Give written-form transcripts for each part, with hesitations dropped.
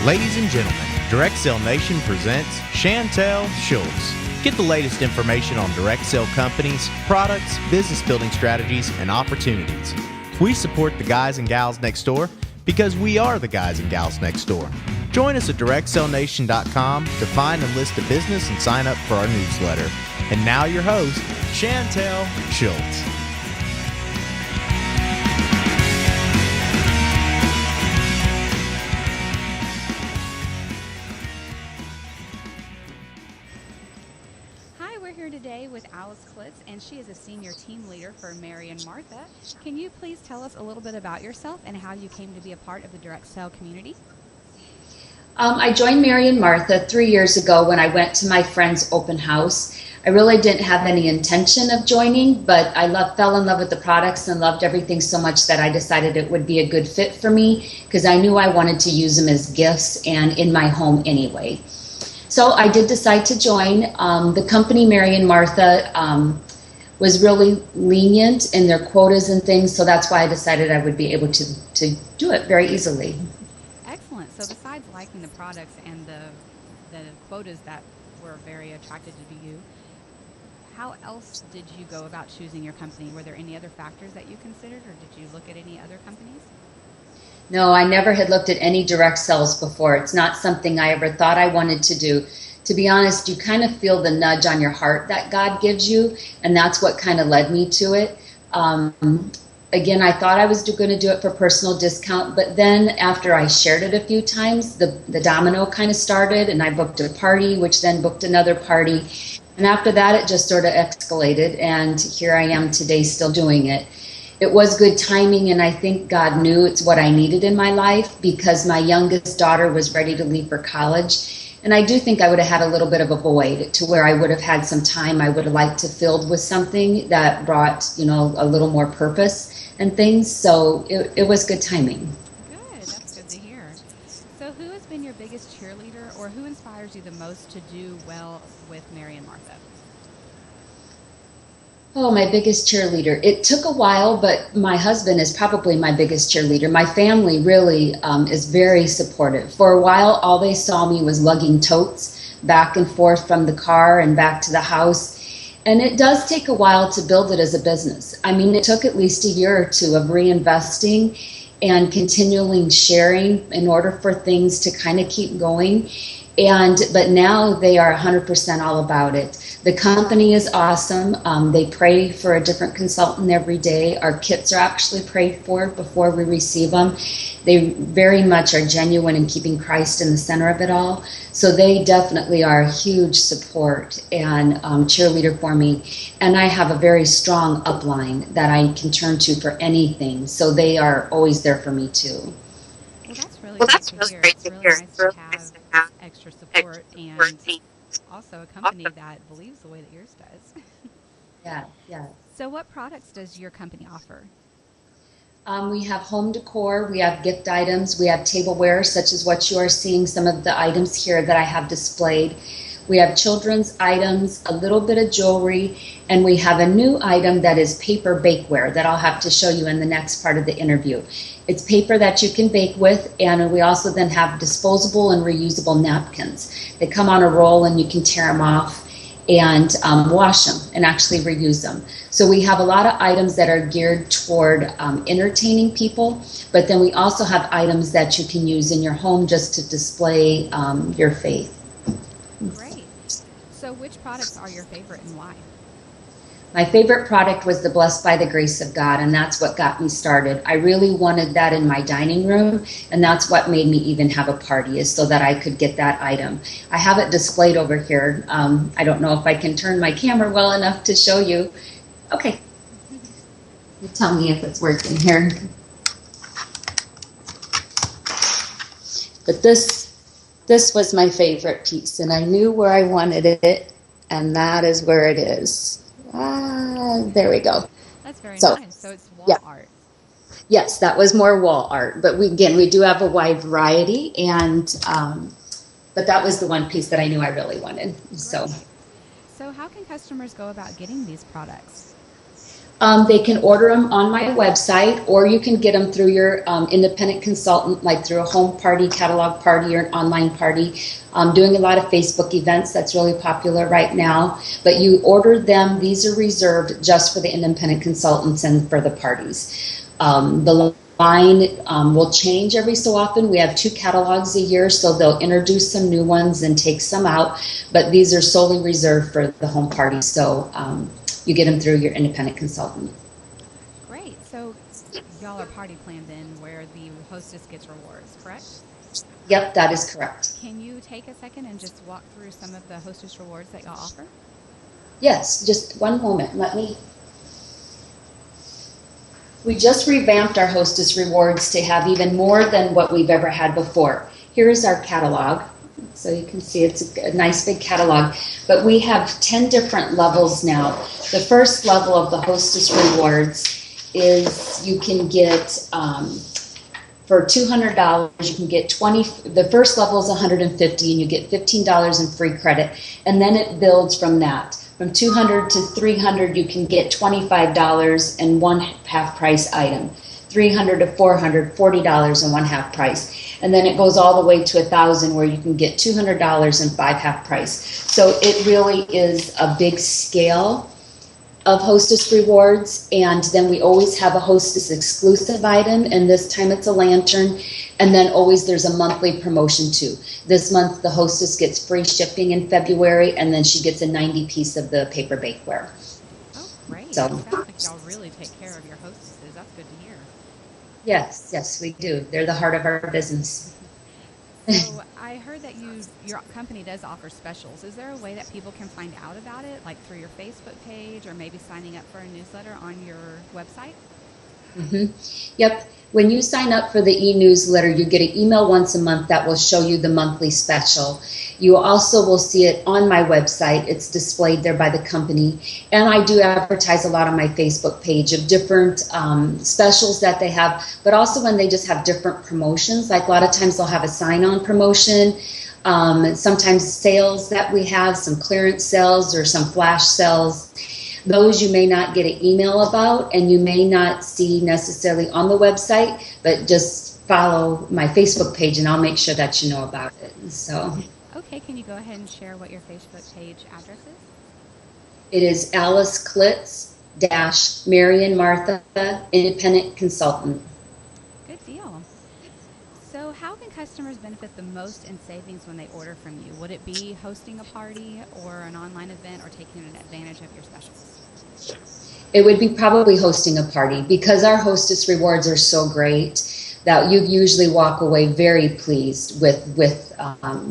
Ladies and gentlemen, Direct Sale Nation presents Chantel Schultz. Get the latest information on direct sale companies, products, business building strategies, and opportunities. We support the guys and gals next door because we are the guys and gals next door. Join us at directsalenation.com to find and list a business and sign up for our newsletter. And now your host, Chantel Schultz. Today with Alice Klitz, and she is a senior team leader for Mary and Martha. Can you please tell us a little bit about yourself and how you came to be a part of the direct sale community? I joined Mary and Martha 3 years ago when I went to my friend's open house. I really didn't have any intention of joining, but I fell in love with the products and loved everything so much that I decided it would be a good fit for me because I knew I wanted to use them as gifts and in my home anyway. So I did decide to join. The company, Mary and Martha, was really lenient in their quotas and things, so that's why I decided I would be able to do it very easily. Excellent. So besides liking the products and the quotas that were very attractive to you, how else did you go about choosing your company? Were there any other factors that you considered, or did you look at any other companies? No, I never had looked at any direct sales before. It's not something I ever thought I wanted to do. To be honest, you kind of feel the nudge on your heart that God gives you, and that's what kind of led me to it. Again, I thought I was going to do it for personal discount, but then after I shared it a few times, the domino kind of started, and I booked a party, which then booked another party. And after that, it just sort of escalated, and here I am today still doing it. It was good timing, and I think God knew it's what I needed in my life because my youngest daughter was ready to leave for college. And I do think I would have had a little bit of a void to where I would have had some time I would have liked to filled with something that brought, a little more purpose and things. So it was good timing. Good. That's good to hear. So who has been your biggest cheerleader, or who inspires you the most to do well with Mary and Martha? Oh, my biggest cheerleader. It took a while, but my husband is probably my biggest cheerleader. My family really is very supportive. For a while, all they saw me was lugging totes back and forth from the car and back to the house. And it does take a while to build it as a business. I mean, it took at least a year or two of reinvesting and continually sharing in order for things to kind of keep going. But now they are 100% all about it. The company is awesome. They pray for a different consultant every day. Our kits are actually prayed for before we receive them. They very much are genuine in keeping Christ in the center of it all. So they definitely are a huge support and cheerleader for me. And I have a very strong upline that I can turn to for anything. So they are always there for me too. Well, that's really great to hear. It's really nice to have extra support and also a company that believes the way that yours does. Yeah. So what products does your company offer? We have home decor, we have gift items, we have tableware, such as what you are seeing, some of the items here that I have displayed. We have children's items, a little bit of jewelry, and we have a new item that is paper bakeware that I'll have to show you in the next part of the interview. It's paper that you can bake with, and we also then have disposable and reusable napkins. They come on a roll and you can tear them off and wash them and actually reuse them. So we have a lot of items that are geared toward entertaining people, but then we also have items that you can use in your home just to display your faith. Great. So which products are your favorite and why? My favorite product was the Blessed by the Grace of God, and that's what got me started. I really wanted that in my dining room, and that's what made me even have a party, is so that I could get that item. I have it displayed over here. I don't know if I can turn my camera well enough to show you. Okay. You tell me if it's working here. But this was my favorite piece, and I knew where I wanted it, and that is where it is. There we go. That's very nice. So it's wall art. Yes, that was more wall art. But we do have a wide variety, but that was the one piece that I knew I really wanted. Great. So how can customers go about getting these products? They can order them on my website, or you can get them through your independent consultant, like through a home party, catalog party, or an online party. Doing a lot of Facebook events, that's really popular right now. But you order them, these are reserved just for the independent consultants and for the parties. The line will change every so often. We have 2 catalogs a year, so they'll introduce some new ones and take some out. But these are solely reserved for the home party, so you get them through your independent consultant. Great. So y'all are party planned then, where the hostess gets rewards, correct? Yep, that is correct. Can you take a second and just walk through some of the hostess rewards that y'all offer? Yes, just one moment. We just revamped our hostess rewards to have even more than what we've ever had before. Here is our catalog. So you can see it's a nice big catalog. But we have 10 different levels now. The first level of the hostess rewards is you can get, for $200, you can get 20, the first level is $150 and you get $15 in free credit. And then it builds from that. From $200 to $300, you can get $25 and 1 half price item. $300 to $400, $40 and 1 half price. And then it goes all the way to $1,000 where you can get $200 and 5 half price. So it really is a big scale of hostess rewards. And then we always have a hostess exclusive item, and this time it's a lantern. And then always there's a monthly promotion too. This month the hostess gets free shipping in February, and then she gets a 90 piece of the paper bakeware. Oh, great. So, It sounds like y'all really take care of your hostesses. That's good to hear. yes, we do. They're the heart of our business. So I heard that your company does offer specials. Is there a way that people can find out about it, like through your Facebook page or maybe signing up for a newsletter on your website? Yep. When you sign up for the e-newsletter, you get an email once a month that will show you the monthly special. You also will see it on my website. It's displayed there by the company. And I do advertise a lot on my Facebook page of different specials that they have, but also when they just have different promotions. Like a lot of times they'll have a sign-on promotion, sometimes sales that we have, some clearance sales or some flash sales. Those you may not get an email about, and you may not see necessarily on the website, but just follow my Facebook page and I'll make sure that you know about it. So, okay, can you go ahead and share what your Facebook page address is? it is Alice Klitz - Marion Martha Independent Consultant. Good deal. So how can customers benefit the most in savings when they order from you? Would it be hosting a party or an online event or taking advantage of your specials? It would be probably hosting a party, because our hostess rewards are so great that you usually walk away very pleased with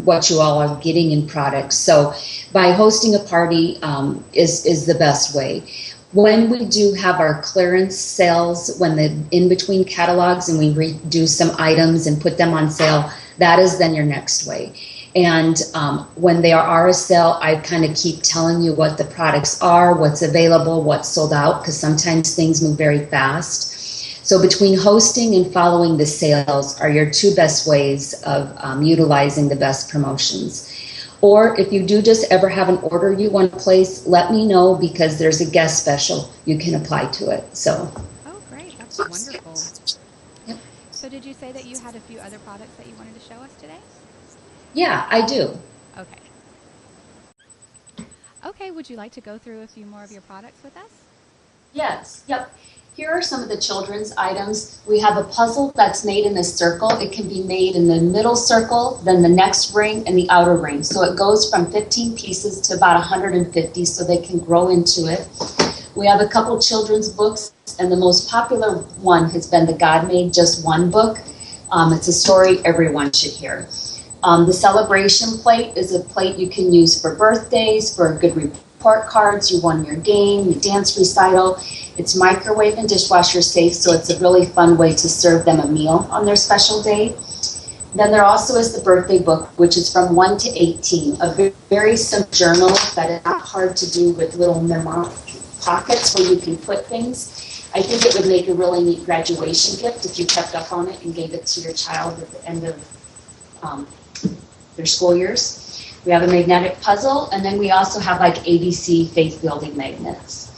what you all are getting in products. So by hosting a party is the best way. When we do have our clearance sales, when the in between catalogs and we redo some items and put them on sale, that is then your next way. And when they are a sale, I kind of keep telling you what the products are, what's available, what's sold out, because sometimes things move very fast. So between hosting and following the sales are your 2 best ways of utilizing the best promotions. Or if you do just ever have an order you want to place, let me know, because there's a guest special you can apply to it. So. Oh, great. That's wonderful. Yep. So did you say that you had a few other products that you wanted to show us today? Yeah, I do. Okay. Okay, would you like to go through a few more of your products with us? Yes, yep. Here are some of the children's items. We have a puzzle that's made in a circle. It can be made in the middle circle, then the next ring, and the outer ring. So it goes from 15 pieces to about 150, so they can grow into it. We have a couple children's books, and the most popular one has been the God Made Just One book. It's a story everyone should hear. The celebration plate is a plate you can use for birthdays, for good report cards, you won your game, your dance recital. It's microwave and dishwasher safe, so it's a really fun way to serve them a meal on their special day. Then there also is the birthday book, which is from 1 to 18, a very simple journal that is not hard to do, with little memo pockets where you can put things. I think it would make a really neat graduation gift if you kept up on it and gave it to your child at the end of their school years. We have a magnetic puzzle, and then we also have like ABC faith building magnets.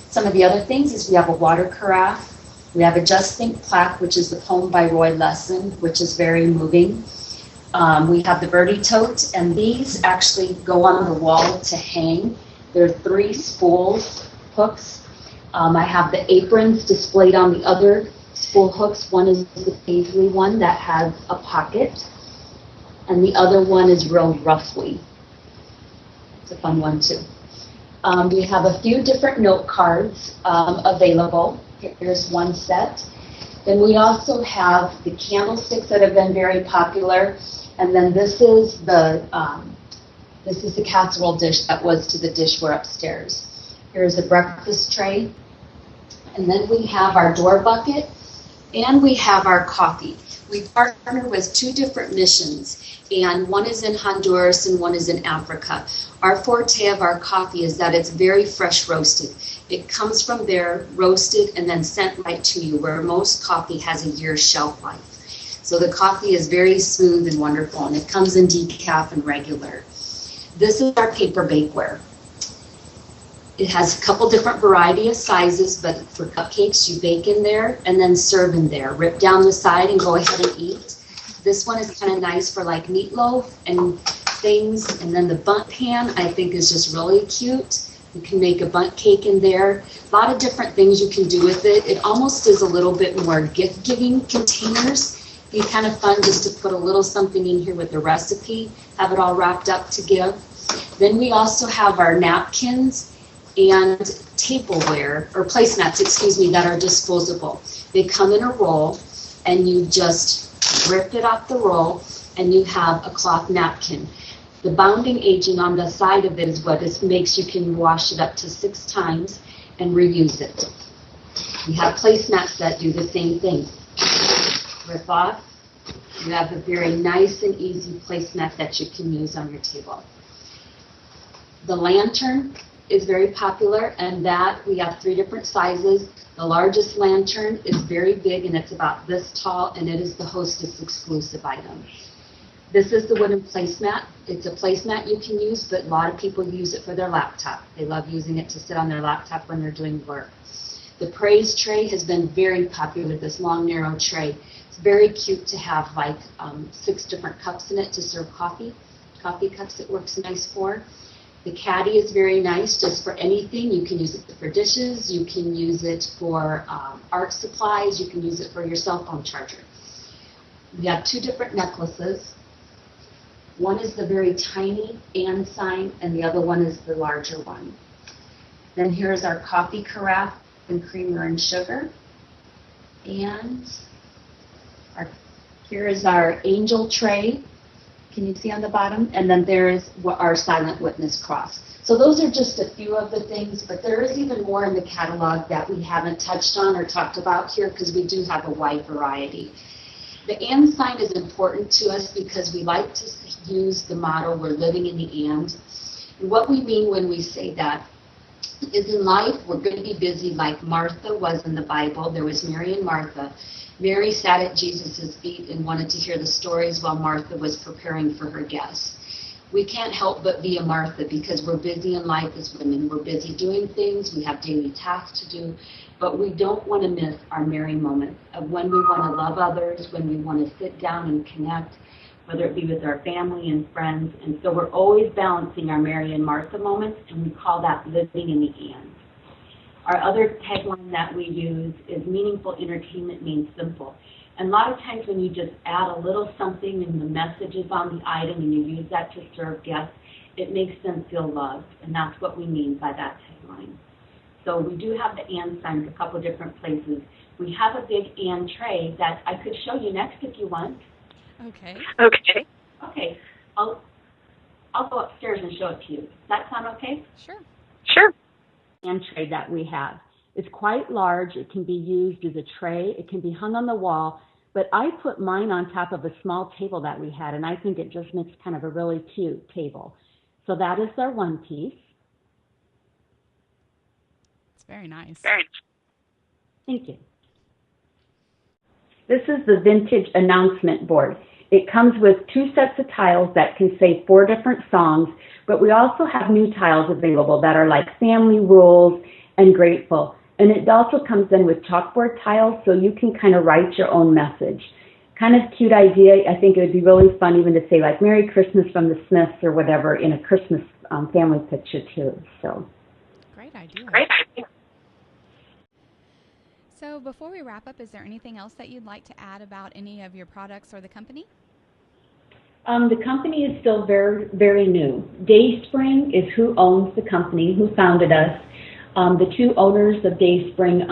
Some of the other things is we have a water carafe. We have a Just Think plaque, which is the poem by Roy Lesson, which is very moving. We have the birdie tote, and these actually go on the wall to hang. There are 3 spools, hooks. I have the aprons displayed on the other spool hooks. One is the Paisley one that has a pocket, and the other one is real roughly. It's a fun one too. We have a few different note cards available. Here's one set. Then we also have the candlesticks that have been very popular, and then this is the casserole dish that was to the dishware upstairs. Here's a breakfast tray, and then we have our door bucket, and we have our coffee. We partner with 2 different missions, and one is in Honduras and one is in Africa. Our forte of our coffee is that it's very fresh roasted. It comes from there, roasted, and then sent right to you, where most coffee has a year's shelf life. So the coffee is very smooth and wonderful, and it comes in decaf and regular. This is our paper bakeware. It has a couple different variety of sizes, but for cupcakes, you bake in there and then serve in there. Rip down the side and go ahead and eat. This one is kind of nice for like meatloaf and things. And then the bundt pan, I think, is just really cute. You can make a bundt cake in there. A lot of different things you can do with it. It almost is a little bit more gift-giving containers. Be kind of fun just to put a little something in here with the recipe, have it all wrapped up to give. Then we also have our napkins and tableware, or placemats, excuse me, that are disposable. They come in a roll, and you just rip it off the roll, and you have a cloth napkin. The bounding agent on the side of it is what makes you can wash it up to 6 times and reuse it. We have placemats that do the same thing. Rip off. You have a very nice and easy placemat that you can use on your table. The lantern is very popular, and that we have 3 different sizes. The largest lantern is very big, and it's about this tall, and it is the Hostess exclusive item. This is the wooden placemat. It's a placemat you can use, but a lot of people use it for their laptop. They love using it to sit on their laptop when they're doing work. The praise tray has been very popular, this long, narrow tray. It's very cute to have like 6 different cups in it to serve coffee cups. It works nice for. The caddy is very nice just for anything. You can use it for dishes. You can use it for art supplies. You can use it for your cell phone charger. We have 2 different necklaces. One is the very tiny and sign, and the other one is the larger one. Then here's our coffee carafe and creamer and sugar. And here is our angel tray. Can you see on the bottom? And then there's our silent witness cross. So those are just a few of the things, but there is even more in the catalog that we haven't touched on or talked about here, because we do have a wide variety. The and sign is important to us because we like to use the motto, we're living in the and. And what we mean when we say that is, in life, we're going to be busy like Martha was in the Bible. There was Mary and Martha. Mary sat at Jesus' feet and wanted to hear the stories while Martha was preparing for her guests. We can't help but be a Martha because we're busy in life as women. We're busy doing things. We have daily tasks to do. But we don't want to miss our Mary moment of when we want to love others, when we want to sit down and connect, whether it be with our family and friends. And so we're always balancing our Mary and Martha moments, and we call that living in the and. Our other tagline that we use is meaningful entertainment means simple. And a lot of times when you just add a little something and the message is on the item and you use that to serve guests, it makes them feel loved. And that's what we mean by that tagline. So we do have the and signs a couple different places. We have a big and tray that I could show you next if you want. Okay. Okay. I'll go upstairs and show it to you. Does that sound okay? Sure. And tray that we have. It's quite large. It can be used as a tray. It can be hung on the wall, but I put mine on top of a small table that we had, and I think it just makes kind of a really cute table. So that is our one piece. It's very nice. Thank you. This is the vintage announcement board. It comes with 2 sets of tiles that can say 4 different songs, but we also have new tiles available that are like family rules and grateful. And it also comes in with chalkboard tiles, so you can kind of write your own message. Kind of cute idea. I think it would be really fun even to say like Merry Christmas from the Smiths or whatever in a Christmas family picture too. So Great idea. great idea. So before we wrap up, is there anything else that you'd like to add about any of your products or the company? The company is still very, very new. Dayspring is who owns the company, who founded us. The two owners of Dayspring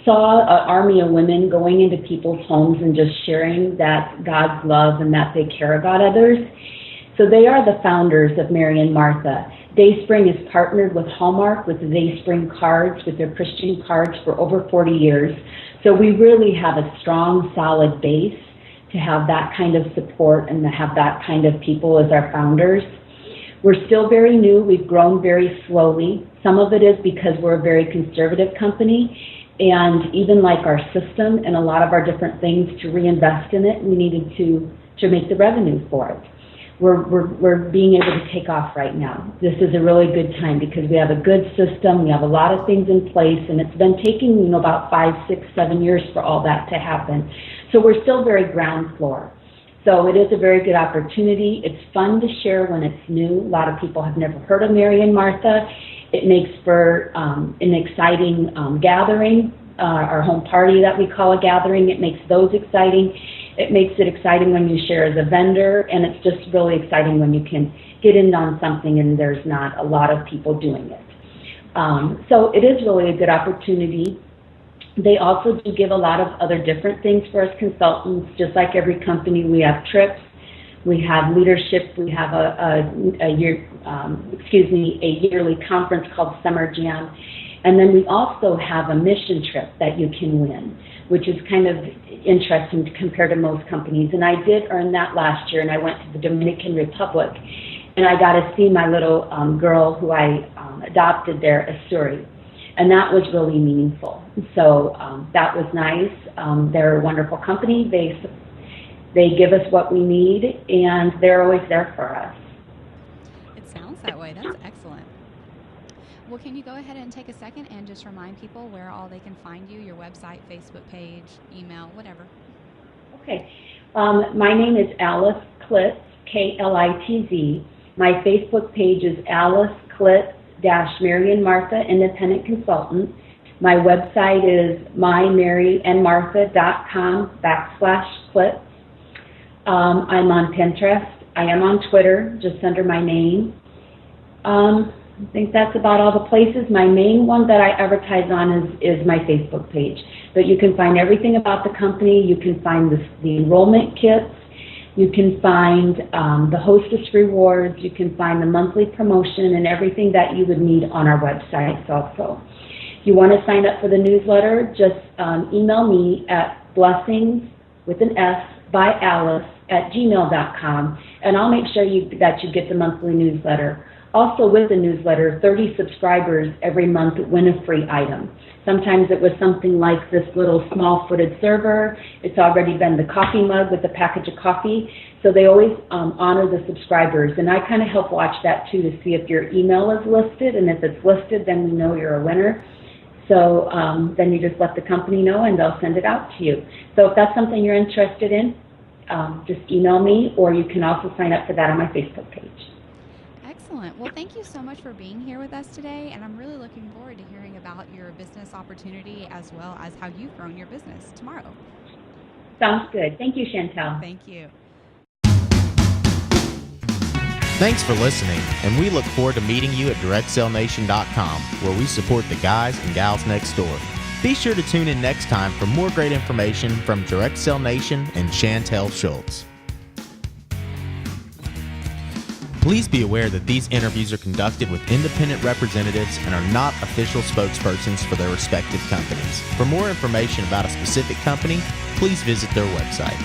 saw an army of women going into people's homes and just sharing that God's love and that they care about others. So they are the founders of Mary and Martha. Dayspring is partnered with Hallmark with the Dayspring cards, with their Christian cards for over 40 years. So we really have a strong, solid base to have that kind of support and to have that kind of people as our founders. We're still very new. We've grown very slowly. Some of it is because we're a very conservative company, and even like our system and a lot of our different things to reinvest in it, we needed to make the revenue for it. We're being able to take off right now. This is a really good time because we have a good system, we have a lot of things in place, and it's been taking about 5, 6, 7 years for all that to happen. So we're still very ground floor. So it is a very good opportunity. It's fun to share when it's new. A lot of people have never heard of Mary and Martha. It makes for an exciting gathering, our home party that we call a gathering. It makes those exciting. It makes it exciting when you share as a vendor, and it's just really exciting when you can get in on something and there's not a lot of people doing it. So it is really a good opportunity. They also do give a lot of other different things for us consultants. Just like every company, we have trips, we have leadership, we have a yearly conference called Summer Jam, and then we also have a mission trip that you can win, which is kind of interesting compared to most companies. And I did earn that last year, and I went to the Dominican Republic, and I got to see my little girl who I adopted there, Asuri. And that was really meaningful. So that was nice. They're a wonderful company. They give us what we need, and they're always there for us. It sounds that way. That's excellent. Well, can you go ahead and take a second and just remind people where all they can find you, your website, Facebook page, email, whatever? Okay. My name is Alice Klitz, K-L-I-T-Z. My Facebook page is Alice Klitz Mary and Martha Independent Consultant. My website is mymaryandmartha.com/Klitz. I'm on Pinterest. I am on Twitter, just under my name. I think that's about all the places. My main one that I advertise on is my Facebook page. But you can find everything about the company. You can find the enrollment kits. You can find the hostess rewards. You can find the monthly promotion and everything that you would need on our website also. If you want to sign up for the newsletter, just email me at blessings@gmail.com, and I'll make sure that you get the monthly newsletter. Also with the newsletter, 30 subscribers every month win a free item. Sometimes it was something like this little small-footed server. It's already been the coffee mug with a package of coffee. So they always honor the subscribers. And I kind of help watch that too to see if your email is listed. And if it's listed, then we know you're a winner. So then you just let the company know and they'll send it out to you. So if that's something you're interested in, just email me, or you can also sign up for that on my Facebook page. Excellent. Well, thank you so much for being here with us today, and I'm really looking forward to hearing about your business opportunity as well as how you've grown your business tomorrow. Sounds good. Thank you, Chantel. Thank you. Thanks for listening, and we look forward to meeting you at DirectSellNation.com, where we support the guys and gals next door. Be sure to tune in next time for more great information from Direct Sell Nation and Chantel Schultz. Please be aware that these interviews are conducted with independent representatives and are not official spokespersons for their respective companies. For more information about a specific company, please visit their website.